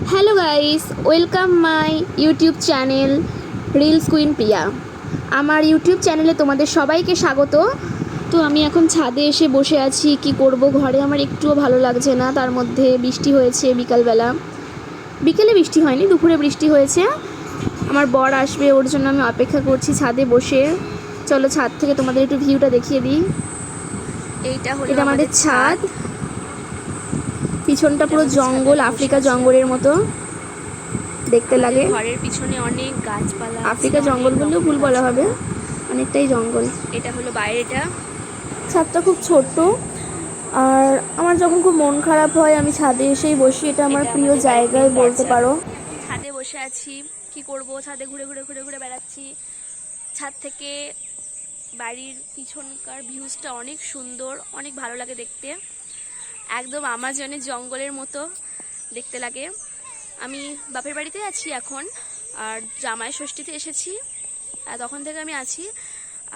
Hello guys, welcome my YouTube channel reels queen Priya. আমার YouTube চ্যানেলে তোমাদের সবাইকে স্বাগত। তো আমি এখন ছাদে এসে বসে আছি, কি করব, ঘরে আমার একটুও ভালো লাগছে না। তার মধ্যে বৃষ্টি হয়েছে বিকালবেলা, বিকেলে বৃষ্টি হয়নি, দুপুরে বৃষ্টি হয়েছে। আমার বর আসবে, ওর জন্য আমি অপেক্ষা করছি ছাদে বসে। চলো ছাদ থেকে তোমাদের একটু ভিউটা দেখিয়ে দিই। এটা আমাদের ছাদ, পিছনটা পুরো জঙ্গল, আফ্রিকা জঙ্গলের মতো দেখতে লাগে। ঘরের পিছনে অনেক গাছপালা, আফ্রিকা জঙ্গল বললেও ভুল বলা হবে, অনেকটাই জঙ্গল। এটা হলো বাইরেটা। ছাদটা খুব ছোট্ট, আর আমার যখন খুব মন খারাপ হয় আমি ছাদে এসেই বসি। এটা আমার প্রিয় জায়গায় বলতে পারো। ছাদে বসে আছি, কি করব, ছাদে ঘুরে ঘুরে ঘুরে ঘুরে বেড়াচ্ছি। ছাদ থেকে বাড়ির পিছনকার ভিউজটা অনেক সুন্দর, অনেক ভালো লাগে দেখতে, একদম আমাজনের জঙ্গলের মতো দেখতে লাগে। আমি বাপের বাড়িতে আছি এখন, আর জামাই ষষ্ঠীতে এসেছি, আর তখন থেকে আমি আছি।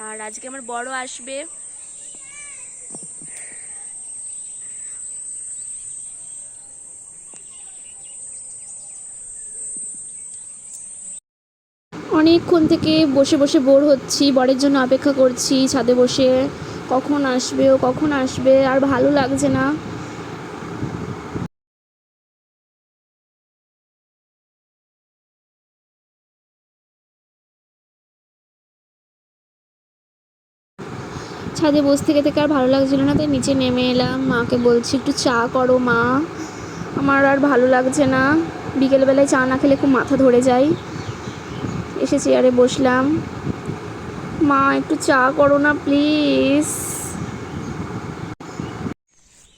আর আজকে আমার বড় আসবে। অনেকক্ষণ থেকে বসে বসে বোর হচ্ছি, বরের জন্য অপেক্ষা করছি ছাদে বসে, কখন আসবে ও কখন আসবে, আর ভালো লাগছে না। ছাদে বসে থেকে থেকে আর ভালো লাগছিল না, তাই নিচে নেমে এলাম। মাকে বলছি একটু চা করো মা, আমার আর ভালো লাগছে না। বিকেলবেলায় চা না খেলে খুব মাথা ধরে যায়। এসে চেয়ারে বসলাম। মা একটু চা করো না প্লিজ।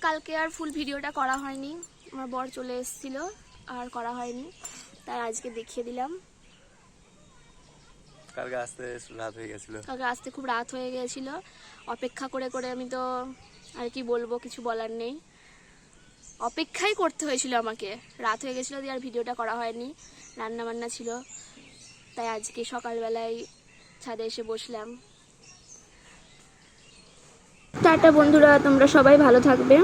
কালকে আর ফুল ভিডিওটা করা হয়নি, আমার বর চলে এসেছিল, আর করা হয়নি, তাই আজকে দেখিয়ে দিলাম। কালকে আসতে রাত হয়ে গেছিল, কালকে আসতে খুব রাত হয়ে গেছিল, অপেক্ষা করে করে আমি তো আর কি বলবো, কিছু বলার নেই। অপেক্ষাই করতে হয়েছিল আমাকে, রাত হয়ে গেছিলো দিয়ে আর ভিডিওটা করা হয়নি, রান্না বান্না ছিল, তাই আজকে সকালবেলায় ছাদে এসে বসলাম। টাটা বন্ধুরা, তোমরা সবাই ভালো থাকবে।